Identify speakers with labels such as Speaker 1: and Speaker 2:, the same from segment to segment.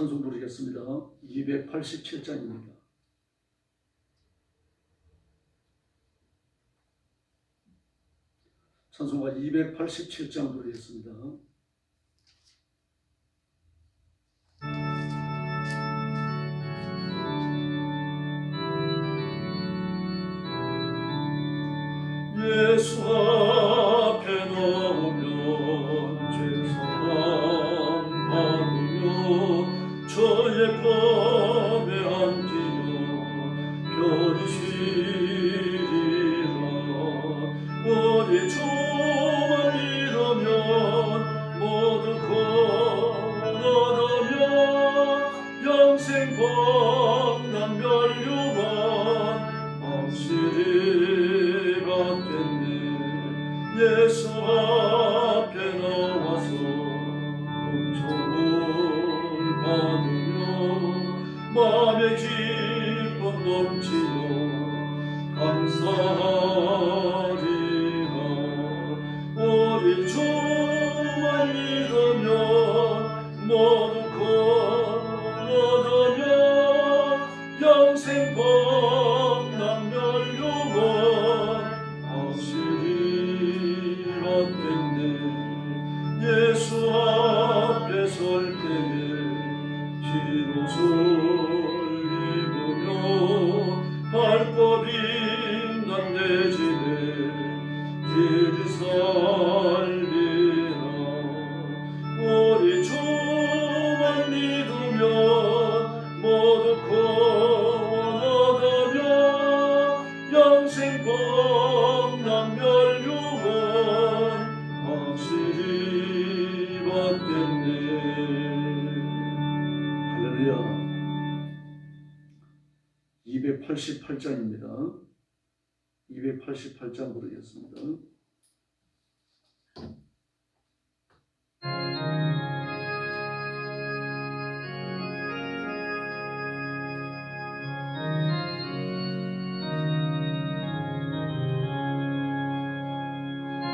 Speaker 1: 찬송 부르겠습니다. 287장입니다. 찬송가 287장 부르겠습니다. 예수 앞에 나오면 죄사함 받으며 저의 법에 앉으며 편히쉬리라. 우리 주만 믿으면 모두 구원하며 영생 범람 멸류관 확실히 받겠네. 예수 앞에 나와서 은총을 받으며 마음의 기쁨 넘치며 감사하리라. 우리 주만 믿으면 모두 구원하며 영생 범람 멸류관 확실히 받겠네. 예수 앞에 설 때에 흰옷을 입으며 발법이 난 내 집에 길이 살리라. 우리 주만 믿으면 모두 구원하며 영생 범람 멸류관 확실히 받겠네. 할렐루야. 288장입니다. 288장 부르겠습니다.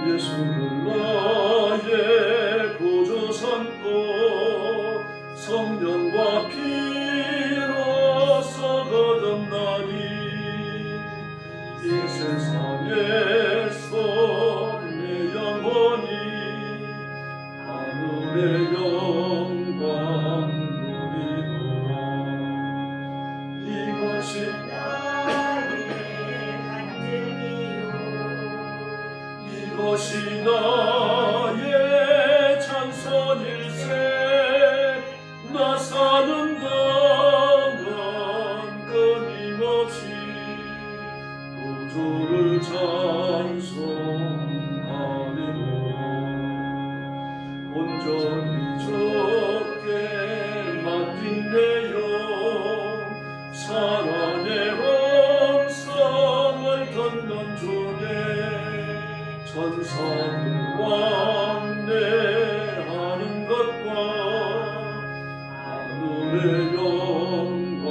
Speaker 1: 예수를 나의 구주 삼고 성령과 피로써 거듭나니 이 세상에서 내 영혼이 하늘의 영광 누리노라. 이것이
Speaker 2: 나의 간증이요
Speaker 1: 이것이 나의 찬송일세. 나 사는 동안 끊임없이 구주를 찬송하리로라. 온전히 주께 맡긴 내 영 사랑의 홍성을 걷는 중에 천사들 왕래하는 것과 하늘의 영광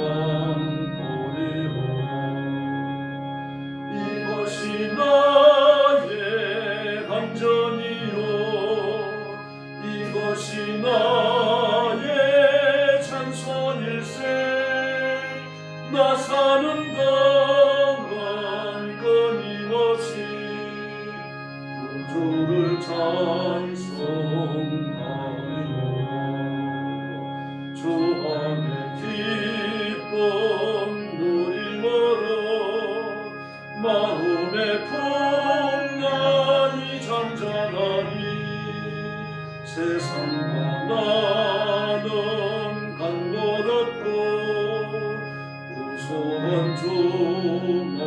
Speaker 1: 보리로라. 이것이 나의 감정이요 이것이 나의 찬송일세. 나 사는 동안 끊임없이 구주를 찬송하리로라. 주 안에 기쁨 누리므로 마음의 풍랑이 잠잠하니 세상과 나는 간 곳 없고 무서운 주만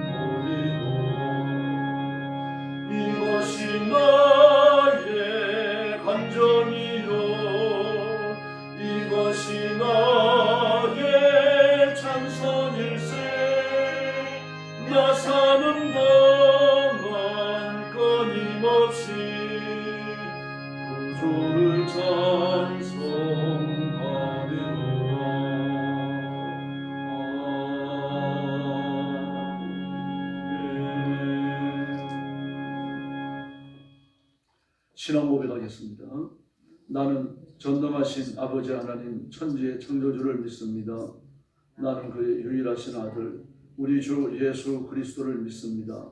Speaker 1: 보리로라. 이것이 나의 감정이요 이것이 나의 찬송일세. 나 사는 동안 끊임없이 구주를 찬송하리로라. 신앙 고백하겠습니다. 나는 전능하신 아버지 하나님 천지의 창조주를 믿습니다. 나는 그의 유일하신 아들 우리 주 예수 그리스도를 믿습니다.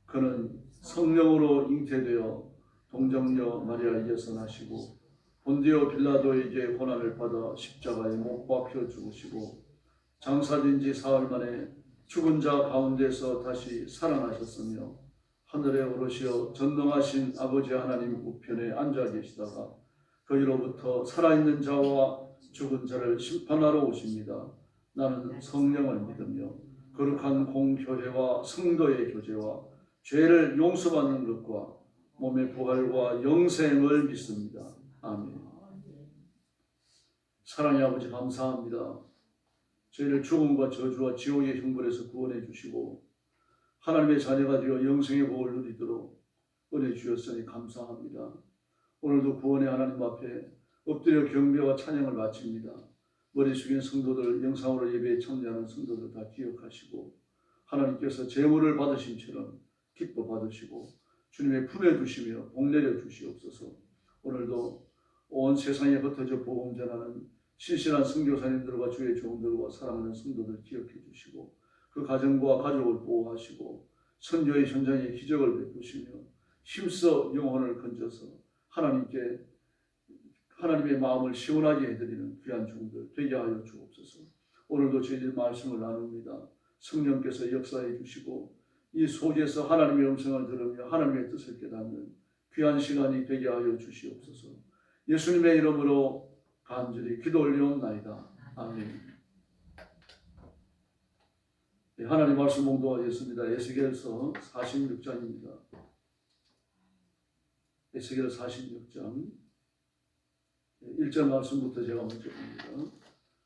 Speaker 1: 그는 성령으로 잉태되어 동정녀 마리아에게서 나시고 본디오 빌라도에게 고난을 받아 십자가에 못 박혀 죽으시고 장사된 지 사흘 만에 죽은 자 가운데서 다시 살아나셨으며 하늘에 오르시어 전능하신 아버지 하나님 우편에 앉아 계시다가 거기로부터 살아있는 자와 죽은 자를 심판하러 오십니다. 나는 성령을 믿으며 거룩한 공교회와 성도의 교제와 죄를 용서받는 것과 몸의 부활과 영생을 믿습니다. 아멘. 사랑의 아버지 감사합니다. 저희를 죽음과 저주와 지옥의 형벌에서 구원해 주시고 하나님의 자녀가 되어 영생의 복을 누리도록 은혜 주셨으니 감사합니다. 오늘도 구원의 하나님 앞에 엎드려 경배와 찬양을 마칩니다. 머리 숙인 성도들, 영상으로 예배에 참여하는 성도들 다 기억하시고 하나님께서 제물을 받으심처럼 기뻐 받으시고 주님의 품에 두시며 복 내려 주시옵소서. 오늘도 온 세상에 흩어져 복음 전하는 신실한 선교사님들과 주의 종들과 사랑하는 성도들 기억해 주시고 그 가정과 가족을 보호하시고 선교의 현장에 기적을 베푸시며 힘써 영혼을 건져서 하나님의 마음을 시원하게 해드리는 귀한 종들 되게 하여 주옵소서. 오늘도 저희들 말씀을 나눕니다. 성령께서 역사해 주시고 이 속에서 하나님의 음성을 들으며 하나님의 뜻을 깨닫는 귀한 시간이 되게 하여 주시옵소서. 예수님의 이름으로 간절히 기도 올리옵나이다. 아멘. 하나님 말씀 봉독하겠습니다. 에스겔서 46장입니다. 에스겔 46장 1절 말씀부터 제가 먼저 봅니다.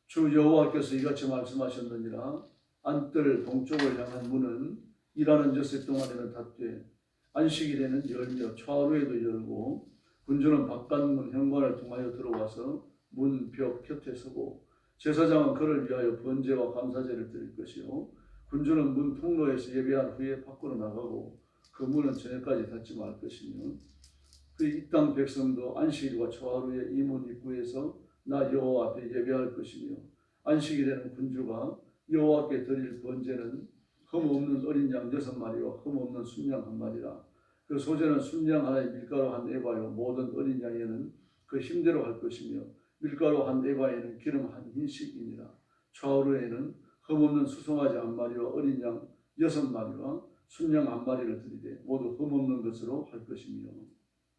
Speaker 1: 주 여호와께서 이같이 말씀하셨느니라. 안뜰 동쪽을 향한 문은 일하는 젖새 동안에는 닫되 안식일에는 열며 초하루에도 열고 군주는 바깥문 현관을 통하여 들어와서 문 벽 곁에 서고 제사장은 그를 위하여 번제와 감사제를 드릴 것이요 군주는 문 통로에서 예배한 후에 밖으로 나가고 그 문은 저녁까지 닫지 말 것이며 그 이 땅 백성도 안식일과 초하루에 이 문 입구에서 나 여호와 앞에 예배할 것이며 안식일에는 군주가 여호와께 드릴 번제는 흠없는 어린 양 6마리와 흠없는 순양 1마리라. 그 소재는 순양 하나에 밀가루 한 에바요 모든 어린 양에는 그 힘대로 할 것이며 밀가루 한 에바에는 기름 한 흰씩이니라. 초하루에는 흠없는 수송아지 1마리와 어린 양 6마리와 순양 1마리를 드리되 모두 흠없는 것으로 할 것이며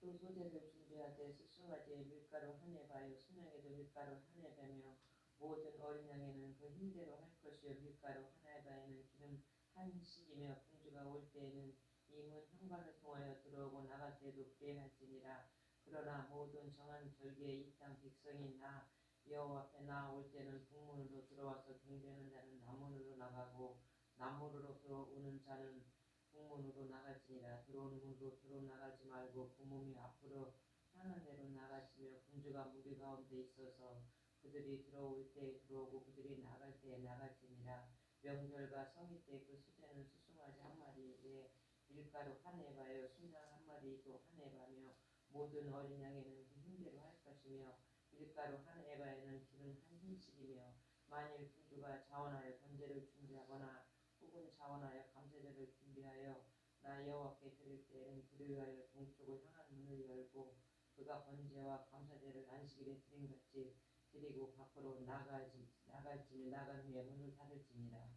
Speaker 2: 그 소재를 준비하되 수송아지에 밀가루 한 에바요 순양에도 밀가루 한 에바며 모든 어린 양에는 그 힘대로 할 것이요 밀가루 한 에바에는 기름 한 씩이며 군주가 올 때에는 이 문 현관을 통하여 들어오고 나갈 때도 그래할지니라. 그러나 모든 정한 절기에 이 땅 백성이 나 여호와 앞에 나올 때는 북문으로 들어와서 경배하는 자는 남문으로 나가고 남문으로 들어오는 자는 북문으로 나갈지니라. 들어오는 문으로 들어 나가지 말고 그 몸이 앞으로 향한 대로 나가시며 군주가 무리 가운데 있어서 그들이 들어올 때 들어오고 그들이 나갈 때 나갈지니라. 명절과 성일 때 그 수제는 수송아지 1마리에 밀가루 한 에바요 순양 1마리도 한 에바며 모든 어린 양에는 그 힘대로 할 것이며 밀가루 한 에바에는 기름 한 흰씩이며 만일 군주가 자원하여 번제를 준비하거나 혹은 자원하여 감사제를 준비하여 나 여호와께 드릴 때에는 그를 위하여 동쪽을 향한 문을 열고 그가 번제와 감사제를 안식일에 드림같이 드리고 밖으로 나갈지니 나간 후에 문을 닫을지니라.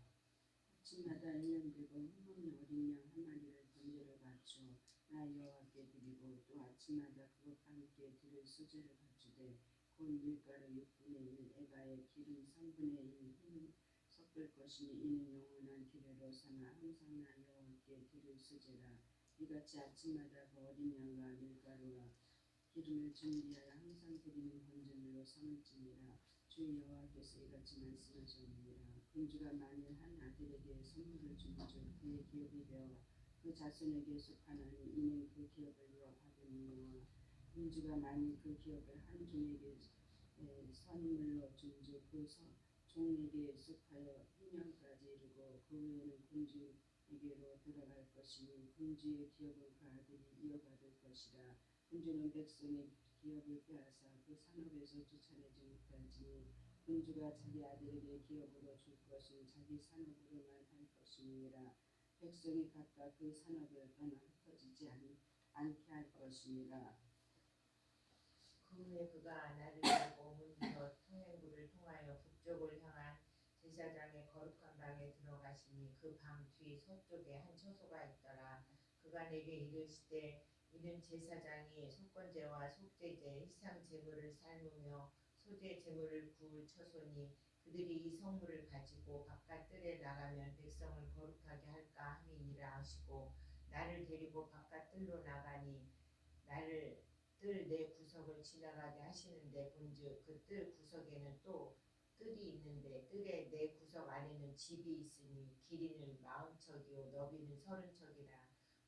Speaker 3: 아침마다 1년 되고 흠없는 어린 양 1마리를 번제를 바쳐 나 여호와께 드리고 또 아침마다 그것과 함께 드릴 소제를 바치되 곧 밀가루 6분의 1 에바에 기름 3분의 1 힘 섞을 것이니 이는 영원한 규례로 삼아 항상 나 여호와께 드릴 소제라. 이같이 아침마다 그 어린 양과 밀가루와 기름을 준비하여 항상 드리는 번제물로 삼을지니라. 주 여호와께서 이같이 말씀하셨느니라. 군주가 만일 한 아들에게 선물을 준즉 그의 기업이 되어 그 자손에게 속하나니 이는 그 기업을 받으니와 군주가 만일 그 기업을 한 종에게 선물로 준즉 그 종에게 속하여 희년까지 이르고 그 후에는 군주에게로 들어갈 것이니 군주의 기업은 그 아들이 이어받을 것이라. 군주는 백성이 기업을 빼앗아 그 산업에서 쫓아내지 못할지니 군주가 자기 아들에게 기업으로 줄 것은 자기 산업으로만 할 것이니라. 백성이 각각 그 산업을 떠나 흩어지지 않게 할 것이니라.
Speaker 2: 그 후에 그가 나를 보고 문서 통행부를 통하여 북쪽을 향한 제사장의 거룩한 방에 들어가시니 그 방 뒤 서쪽에 한 처소가 있더라. 그가 내게 이르시되 이는 제사장이 속건제와 속죄제, 희상 제물을 삶으며 소제 제물을 구울 처소니 그들이 이 성물을 가지고 바깥 뜰에 나가면 백성을 거룩하게 할까 함이니라 하시고 나를 데리고 바깥 뜰로 나가니 나를 뜰 네 구석을 지나가게 하시는데 본즉 그 뜰 구석에는 또 뜰이 있는데 뜰의 네 구석 안에는 집이 있으니 길이는 40척이요 너비는 30척이라.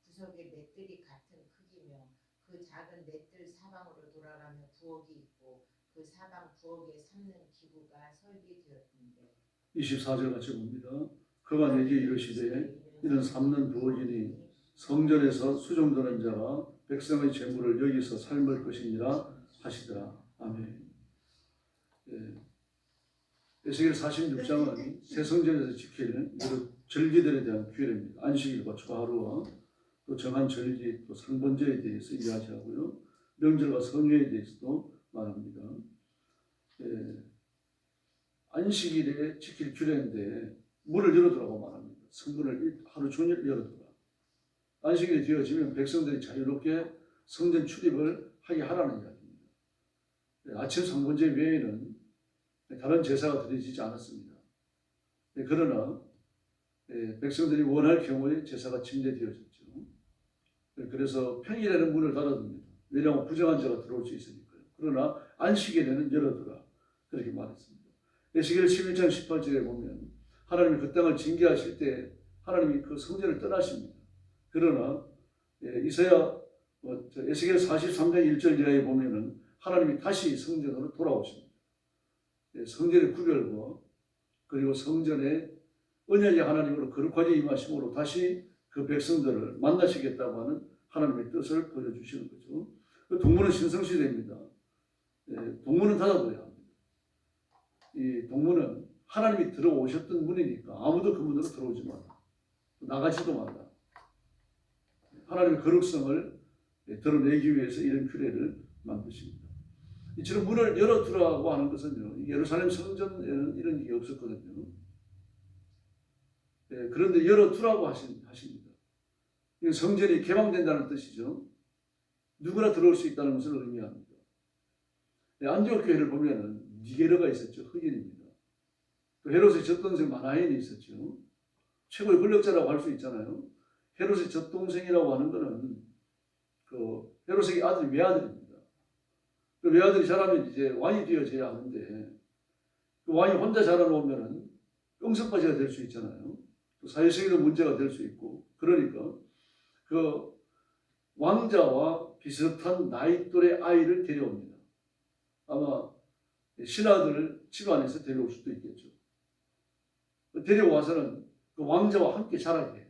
Speaker 2: 구석의 네 뜰이 같은 크기며 그 작은 네 뜰 사방으로 돌아가며 부엌이 있고 그 사방 부엌에 삶는 기구가 설비되었는데
Speaker 1: 24절 같이 봅니다. 그가 내게 이르시되 이는 삶는 부엌이니 성전에서 수종드는 자가 백성의 재물을 여기서 삶을 것이니라 하시더라. 아멘. 에스겔 46장은 새 성전에서 지키는 여러 절기들에 대한 규례입니다. 안식일과 초하루와 또 정한 절기, 또 상번제에 대해서 이야기하고요. 명절과 성회에 대해서도 말합니다. 안식일에 지킬 규례인데 문을 열어두라고 말합니다. 성문을 하루 종일 열어두라. 안식일이 되어지면 백성들이 자유롭게 성전 출입을 하게 하라는 이야기입니다. 아침 상번제 외에는 다른 제사가 드려지지 않았습니다. 그러나 백성들이 원할 경우에 제사가 침례되어졌죠. 그래서 평일에는 문을 닫아둡니다. 왜냐하면 부정한 자가 들어올 수 있으니까요. 그러나 안식일에는 열어두라. 그렇게 말했습니다. 에스겔 11장 18절에 보면 하나님이 그 땅을 징계하실 때 하나님이 그 성전을 떠나십니다. 그러나 이사야 에스겔 43장 1절 이하에 보면은 하나님이 다시 성전으로 돌아오십니다. 성전의 구별과 그리고 성전의 언약의 하나님으로 거룩하게 임하심으로 다시 그 백성들을 만나시겠다고 하는 하나님의 뜻을 보여주시는 거죠. 그 동문은 신성시대입니다. 동문은 닫아둬야 합니다. 이 동문은 하나님이 들어오셨던 문이니까 아무도 그 문으로 들어오지 마라. 나가지도 마라. 하나님의 거룩성을 드러내기 위해서 이런 규례를 만드십니다. 이처럼 문을 열어두라고 하는 것은요, 예루살렘 성전에는 이런 게 없었거든요. 그런데 열어두라고 하십니다. 성전이 개방된다는 뜻이죠. 누구나 들어올 수 있다는 것을 의미합니다. 안디옥 교회를 보면은 니게르가 있었죠. 흑인입니다. 또 헤롯의 젖동생 마나엔이 있었죠. 최고의 권력자라고 할 수 있잖아요. 헤롯의 젖동생이라고 하는 것은 그 헤롯의 아들이 외아들입니다. 그 외아들이 자라면 이제 왕이 되어져야 하는데 그 왕이 혼자 자라놓으면은 끔찍바지가 될 수 있잖아요. 또 사회적인 문제가 될 수 있고 그러니까 그 왕자와 비슷한 나이 또래 아이를 데려옵니다. 아마 신하들 집안에서 데려올 수도 있겠죠. 데려와서는 그 왕자와 함께 자라게 해요.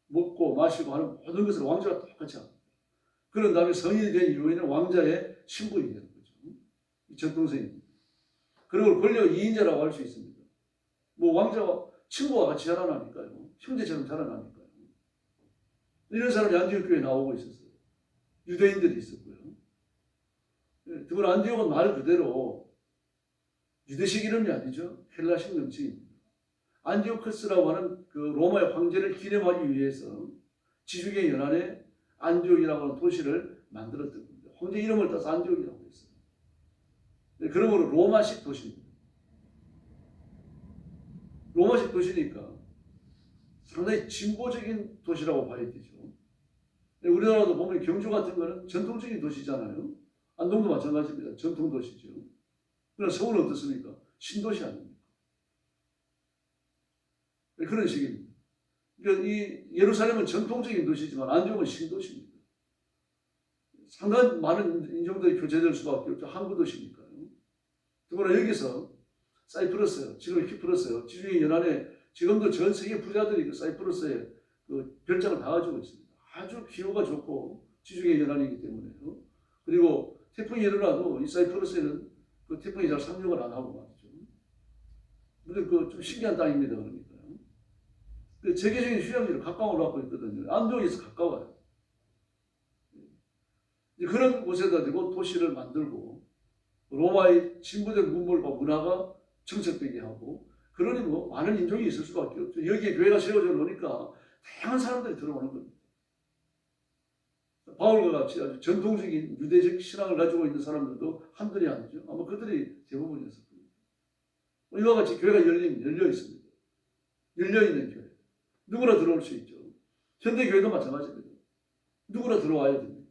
Speaker 1: 먹고 마시고 하는 모든 것을 왕자와 똑같이 합니다. 그런 다음에 성인이 된 이후에는 왕자의 신부이 되는 거죠. 이 전동생입니다. 그리고 권력 2인자라고 할 수 있습니다. 뭐 왕자와 친구와 같이 자라나니까요. 형제처럼 자라나니까요. 이런 사람이 안디옥 교회에 나오고 있었어요. 유대인들이 있었고요. 그건 안디옥은 말 그대로 유대식 이름이 아니죠. 헬라식 명칭입니다. 안디오커스라고 하는 그 로마의 황제를 기념하기 위해서 지중해 연안에 안디옥이라고 하는 도시를 만들었던 겁니다. 황제 이름을 따서 안디옥이라고 했어요. 그러므로 로마식 도시입니다. 로마식 도시니까 상당히 진보적인 도시라고 봐야 되죠. 우리나라도 보면 경주 같은 거는 전통적인 도시잖아요. 안동도 마찬가지입니다. 전통 도시죠. 그러나 서울은 어떻습니까? 신도시 아닙니까? 그런 식입니다. 그러니까 이 예루살렘은 전통적인 도시지만 안디옥은 신도시입니다. 상당히 많은 인종들이 교체될 수밖에 없죠. 항구 도시니까요. 그러나 여기서 사이프러스, 지금 키프러스, 지중해 연안에 지금도 전 세계 부자들이 그 사이프러스에 그 별장을 다 가지고 있습니다. 아주 기후가 좋고 지중해 연안이기 때문에요. 그리고 태풍이 일어나도 이 사이프러스에는 그 태풍이 잘 상륙을 안 하고 말이죠. 근데 그 좀 신기한 땅입니다. 그러니까요. 그 세계적인 휴양지를 가까운 걸 갖고 있거든요. 안동에서 가까워요. 그런 곳에다 대고 도시를 만들고 로마의 진보된 문물과 문화가 정착되게 하고 그러니 뭐 많은 인종이 있을 수밖에 없죠. 여기에 교회가 세워져 놓으니까 다양한 사람들이 들어오는 겁니다. 바울과 같이 아주 전통적인 유대적 신앙을 가지고 있는 사람들도 한둘이 아니죠. 아마 그들이 대부분이었을 겁니다. 이와 같이 교회가 열려 있습니다. 열려 있는 교회. 누구나 들어올 수 있죠. 현대 교회도 마찬가지입니다. 누구나 들어와야 됩니다.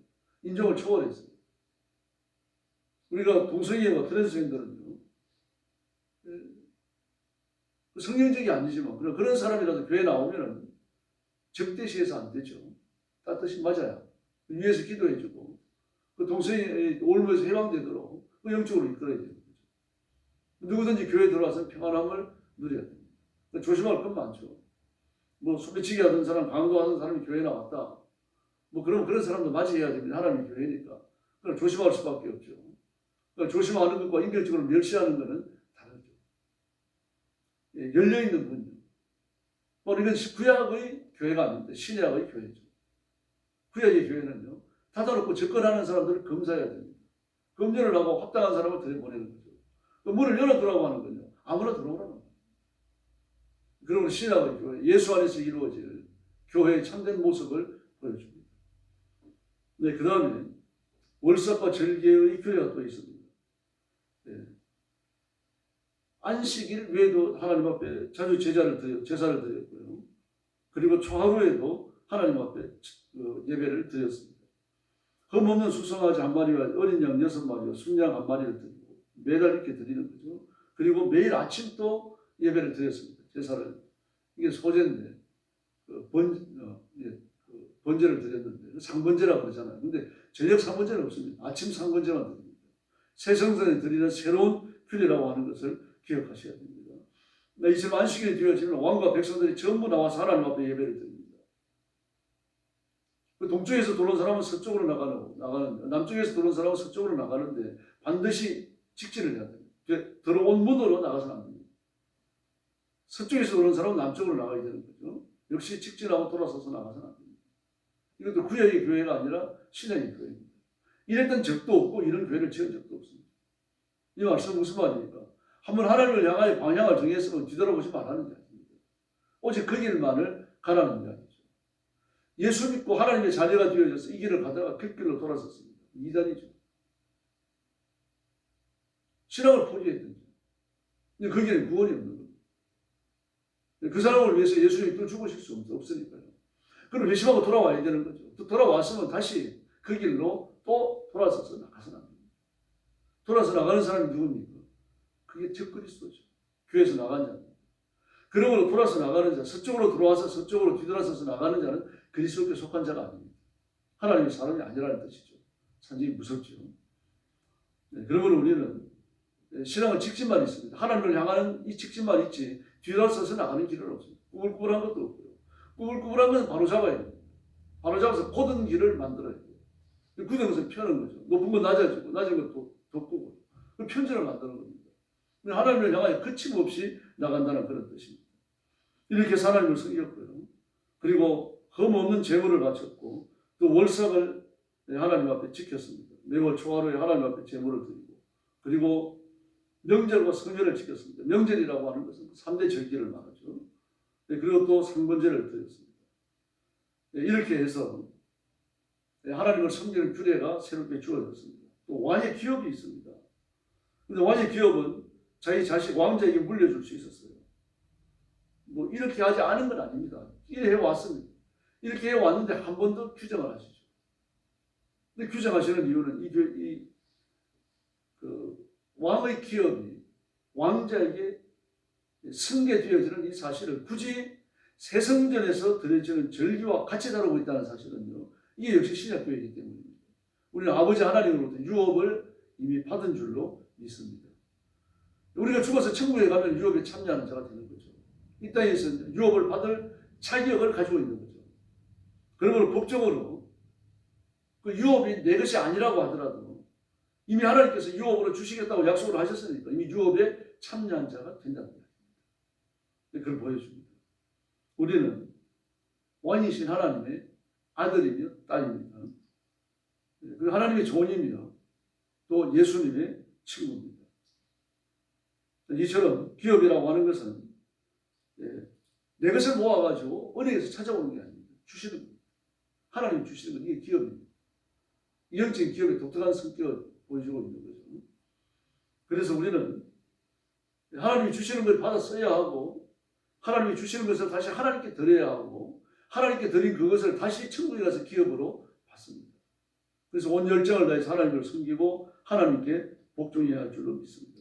Speaker 1: 인종을 초월해서. 우리가 동성애와 트랜스젠더는요, 성경적이 아니지만 그런 사람이라도 교회 나오면은 적대시해서 안 되죠. 따뜻이 맞아야 위에서 기도해주고 그 동성애 올무에서 해방되도록 그 영적으로 이끌어야 되는 거죠. 누구든지 교회에 들어와서 평안함을 누려야 됩니다. 조심할 건 많죠. 뭐 소매치기 하던 사람, 강도하던 사람이 교회에 나왔다. 뭐 그런 사람도 맞이해야 됩니다. 하나님의 교회니까. 그럼 조심할 수밖에 없죠. 그러니까 조심하는 것과 인격적으로 멸시하는 것은 다르죠. 예, 열려있는 분요. 뭐 이건 구약의 교회가 아닌데 신약의 교회죠. 구약의 교회는요. 닫아놓고 접근하는 사람들을 검사해야 됩니다. 검열을 하고 합당한 사람을 들여보내는 거죠. 그 문을 열어두라고 하는 건요. 아무나 들어오라는 거예요. 그러면 신약의 교회, 예수 안에서 이루어질 교회의 참된 모습을 보여줍니다. 네, 그 다음에 월삭과 절개의 규례가 또 있습니다. 네. 안식일 외에도 하나님 앞에 자주 제사를 드렸고요. 그리고 초하루에도 하나님 앞에 예배를 드렸습니다. 흠없는 수송아지 한 마리와 어린 양 6마리와 순양 한 마리를 드리고 매달 이렇게 드리는 거죠. 그리고 매일 아침 또 예배를 드렸습니다. 제사를. 이게 소제인데 번제를 드렸는데 상번제라고 그러잖아요. 근데 저녁 상번제는 없습니다. 아침 상번제만 드립니다. 새 성전에 드리는 새로운 규례라고 하는 것을 기억하셔야 됩니다. 이슬 안식일이 되어지면 왕과 백성들이 전부 나와서 하나님 앞에 예배를 드립니다. 그 동쪽에서 들어온 사람은 서쪽으로 나가는 남쪽에서 들어온 사람은 서쪽으로 나가는데 반드시 직진을 해야 됩니다. 들어온 문으로 나가서는 안 됩니다. 서쪽에서 들어온 사람은 남쪽으로 나가야 되는 거죠. 역시 직진하고 돌아서서 나가서는 안 됩니다. 이것도 구약의 교회가 아니라 신약의 교회입니다. 이랬던 적도 없고 이런 교회를 지은 적도 없습니다. 이 말씀은 무슨 말입니까? 한번 하나님을 향하여 방향을 정했으면 뒤돌아보지 말라는 이야기입니다. 오직 그 길만을 가라는 이야기죠. 예수 믿고 하나님의 자녀가 되어져서 이 길을 가다가 그 길로 돌아섰습니다. 이단이죠. 신앙을 포기했든지. 근데 거기에는 구원이 없는 겁니다. 그 사람을 위해서 예수님이 또 죽으실 수 없으니까요. 그럼 회심하고 돌아와야 되는 거죠. 또 돌아왔으면 다시 그 길로 또 돌아서서 나가서는 안 됩니다. 돌아서 나가는 사람이 누굽니까? 그게 적그리스도죠. 교회에서 나간 자입니다. 그러므로 돌아서 나가는 자, 서쪽으로 들어와서 서쪽으로 뒤돌아서서 나가는 자는 그리스도께 속한 자가 아닙니다. 하나님의 사람이 아니라는 뜻이죠. 상당히 무섭죠. 네, 그러므로 우리는 신앙은 직진만 있습니다. 하나님을 향하는 이 직진만 있지 뒤돌아서서 나가는 길은 없습니다. 꾸불꾸불한 것도 없고요. 꾸불꾸불한 것은 바로 잡아야 됩니다. 바로 잡아서 고든 길을 만들어야 돼요. 굳은 것은 펴는 거죠. 높은 건 낮아지고 낮은 것도 돋구고 그 편전을 만드는 겁니다. 하나님을 향하여 거침없이 나간다는 그런 뜻입니다. 이렇게 하나님을 섬겼고요. 그리고 흠없는 제물을 바쳤고 또 월삭을 하나님 앞에 지켰습니다. 매월 초하루에 하나님 앞에 제물을 드리고 그리고 명절과 성년을 지켰습니다. 명절이라고 하는 것은 3대 절기를 말하죠. 그리고 또 상번제를 드렸습니다. 이렇게 해서 하나님을 섬기는 규례가 새롭게 주어졌습니다. 또 왕의 기업이 있습니다. 그런데 왕의 기업은 자기 자식 왕자에게 물려줄 수 있었어요. 뭐 이렇게 하지 않은 건 아닙니다. 이래 해왔습니다. 이렇게 해왔는데 한 번 더 규정을 하시죠. 근데 규정하시는 이유는 왕의 기업이 왕자에게 승계되어지는 이 사실을 굳이 새 성전에서 드려지는 절기와 같이 다루고 있다는 사실은요. 이게 역시 신약교회이기 때문입니다. 우리는 아버지 하나님으로부터 유업을 이미 받은 줄로 믿습니다. 우리가 죽어서 천국에 가면 유업에 참여하는 자가 되는 거죠. 이 땅에서 유업을 받을 자격을 가지고 있는 거죠. 그러므로 법적으로 그 유업이 내 것이 아니라고 하더라도 이미 하나님께서 유업으로 주시겠다고 약속을 하셨으니까 이미 유업에 참여한 자가 된다는 거예요. 그걸 보여줍니다. 우리는 왕이신 하나님의 아들이며 딸입니다. 그 하나님의 종이며 또 예수님의 친구입니다. 이처럼 기업이라고 하는 것은 내 것을 모아가지고 은행에서 찾아오는 게 아닙니다. 주시는 겁니다. 하나님이 주시는 건 이게 기업입니다. 영적인 기업의 독특한 성격을 보여주고 있는 거죠. 그래서 우리는 하나님이 주시는 걸 받아 써야 하고 하나님이 주시는 것을 다시 하나님께 드려야 하고 하나님께 드린 그것을 다시 천국에 가서 기업으로 받습니다. 그래서 온 열정을 다해서 하나님을 섬기고 하나님께 복종해야 할 줄로 믿습니다.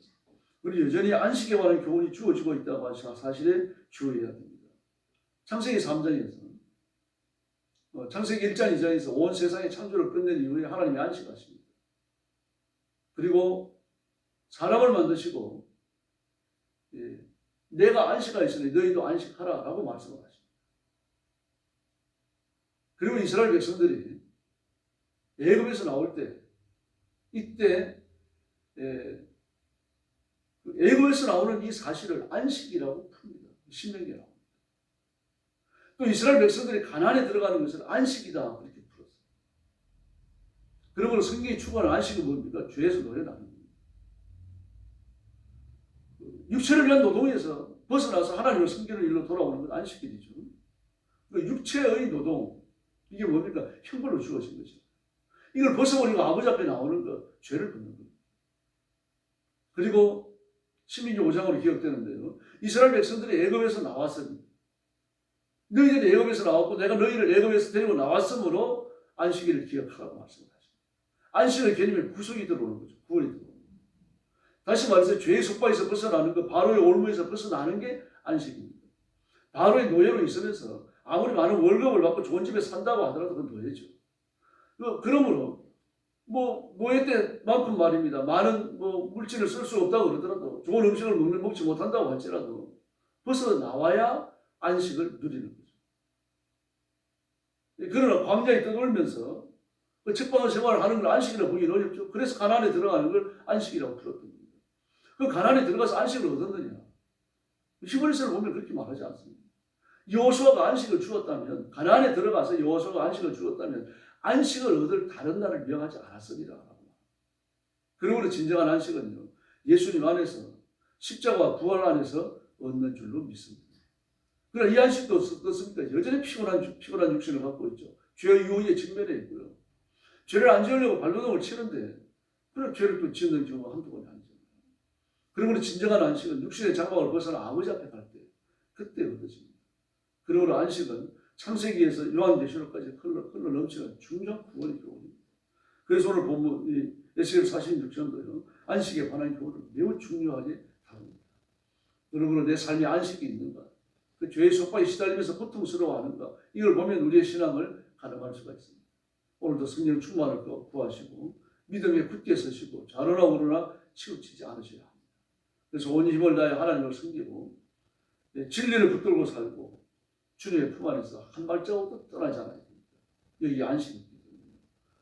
Speaker 1: 우리 여전히 안식에 관한 교훈이 주어지고 있다고 하시나 사실에 주의해야 됩니다. 창세기 3장에서 창세기 1장 2장에서 온 세상의 창조를 끝낸 이후에 하나님이 안식하십니다. 그리고 사람을 만드시고 내가 안식하였으니 너희도 안식하라 라고 말씀을 하십니다. 그리고 이스라엘 백성들이 애굽에서 나올 때 이때 애굽에서 나오는 이 사실을 안식이라고 풉니다. 신명기라고. 또 이스라엘 백성들이 가나안에 들어가는 것을 안식이다 그렇게 풀었어요. 그러므로 성경이 추구하는 안식은 뭡니까? 죄에서 노래나는 겁니다. 육체를 위한 노동에서 벗어나서 하나님을 섬기는 일로 돌아오는 건 안식일이죠. 육체의 노동, 이게 뭡니까? 형벌로 주어진 거죠. 이걸 벗어버리고 아버지 앞에 나오는 것, 죄를 짓는 겁니다. 그리고 신명기 5장으로 기억되는데요. 이스라엘 백성들이 애굽에서 나왔습니다. 너희들이 애굽에서 나왔고 내가 너희를 애굽에서 데리고 나왔으므로 안식일을 기억하라고 말씀하십니다. 안식의 개념에 구속이 들어오는 거죠. 구원이 들어오는 거죠. 다시 말해서 죄의 속박에서 벗어나는 것, 바로의 올무에서 벗어나는 게 안식입니다. 바로의 노예로 있으면서 아무리 많은 월급을 받고 좋은 집에 산다고 하더라도 그건 노예죠. 그러므로 노예 때만큼 말입니다. 많은 물질을 쓸 수 없다고 그러더라도 좋은 음식을 먹지 못한다고 할지라도 벗어나와야 안식을 누리는 거죠. 그러나 광야에 떠돌면서 그 책방을 생활을 하는 걸 안식이라고 보기는 어렵죠. 그래서 가나안에 들어가는 걸 안식이라고 풀었던 겁니다. 그 가나안에 들어가서 안식을 얻었느냐? 히브리서를 보면 그렇게 말하지 않습니다. 여호수아가 안식을 주었다면, 가나안에 들어가서 여호수아가 안식을 주었다면 안식을 얻을 다른 날을 명하지 않았으리라. 그러므로 진정한 안식은요, 예수님 안에서 십자가와 부활 안에서 얻는 줄로 믿습니다. 그러나 이 안식도 어떻습니까? 여전히 피곤한 육신을 갖고 있죠. 죄의 유혹에 직면해 있고요. 죄를 안 지으려고 발버둥을 치는데 그럼 죄를 또 짓는 경우가 한두 번이 아니죠. 그러므로 진정한 안식은 육신의 장막을 벗어나 아버지 앞에 갈 때 그때 얻어집니다. 그러므로 안식은 창세기에서 요한계시록까지 흘러 넘치는 중요한 구원의 교훈입니다. 그래서 오늘 본문 에스겔 46장도요. 안식에 관한 교훈을 매우 중요하게 다룹니다. 그러므로 내 삶에 안식이 있는가? 그 죄의 속박에 시달리면서 고통스러워하는가? 이걸 보면 우리의 신앙을 가늠할 수가 있습니다. 오늘도 성령 충만을 구하시고 믿음에 굳게 서시고 좌로나 우로나 치우치지 않으셔야 합니다. 그래서 온 힘을 다해 하나님을 섬기고 진리를 붙들고 살고 주님의 품 안에서 한 발자국도 떠나지 않아야 됩니다. 여기 안식입니다.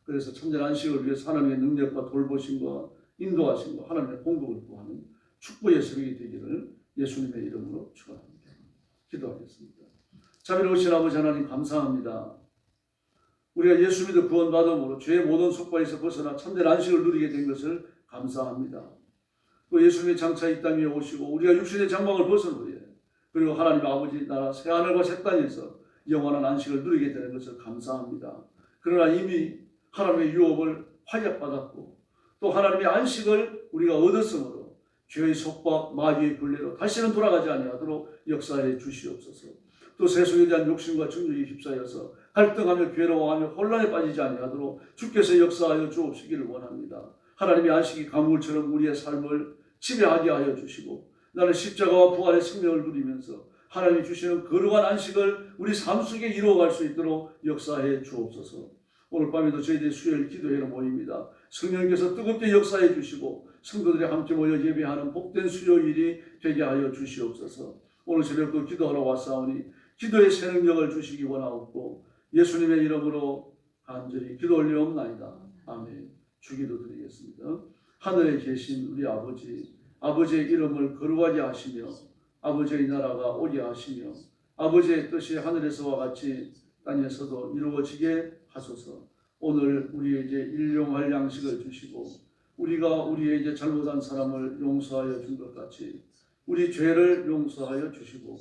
Speaker 1: 그래서 참된 안식을 위해서 하나님의 능력과 돌보심과 인도하심과 하나님의 공급을 구하는 축복의 새벽이 되기를 예수님의 이름으로 축원합니다. 기도하겠습니다. 자비로우신 아버지 하나님 감사합니다. 우리가 예수 믿어 구원받음으로 죄의 모든 속박에서 벗어나 참된 안식을 누리게 된 것을 감사합니다. 또 예수님의 장차 이 땅에 오시고 우리가 육신의 장막을 벗은 후에 그리고 하나님 아버지 나라 새하늘과 새 땅에서 영원한 안식을 누리게 되는 것을 감사합니다. 그러나 이미 하나님의 유업을 활약받았고 또 하나님의 안식을 우리가 얻었으므로 죄의 속박, 마귀의 굴레로 다시는 돌아가지 아니하도록 역사해 주시옵소서. 또 세속에 대한 욕심과 정욕에 휩싸여서 갈등하며 괴로워하며 혼란에 빠지지 아니하도록 주께서 역사하여 주옵시기를 원합니다. 하나님의 안식이 강물처럼 우리의 삶을 지배하게 하여 주시고 나는 십자가와 부활의 생명을 누리면서 하나님이 주시는 거룩한 안식을 우리 삶 속에 이루어갈 수 있도록 역사해 주옵소서. 오늘 밤에도 저희들이 수요일 기도회로 모입니다. 성령께서 뜨겁게 역사해 주시고 성도들이 함께 모여 예배하는 복된 수요일이 되게 하여 주시옵소서. 오늘 새벽도 기도하러 왔사오니 기도의 새 능력을 주시기 원하옵고 예수님의 이름으로 간절히 기도 올리옵나이다. 아멘. 주기도 드리겠습니다. 하늘에 계신 우리 아버지, 아버지의 이름을 거룩하게 하시며 아버지의 나라가 오게 하시며 아버지의 뜻이 하늘에서와 같이 땅에서도 이루어지게 하소서. 오늘 우리에게 일용할 양식을 주시고 우리가 우리에게 잘못한 사람을 용서하여 준 것 같이 우리 죄를 용서하여 주시고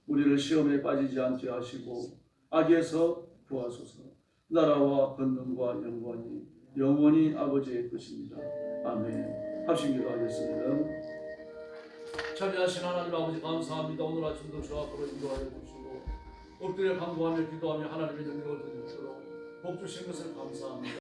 Speaker 1: 우리를 시험에 빠지지 않게 하시고 악에서 구하소서. 나라와 권능과 영광이 영원히 아버지의 것입니다. 아멘. 합심 기도하겠습니다. 자비하신 하나님 아버지 감사합니다. 오늘 아침도 저 앞으로 인도하여 주시고 엎드려 간구하며 기도하며 하나님의 능력을 드리도록 복 주신 것을 감사합니다.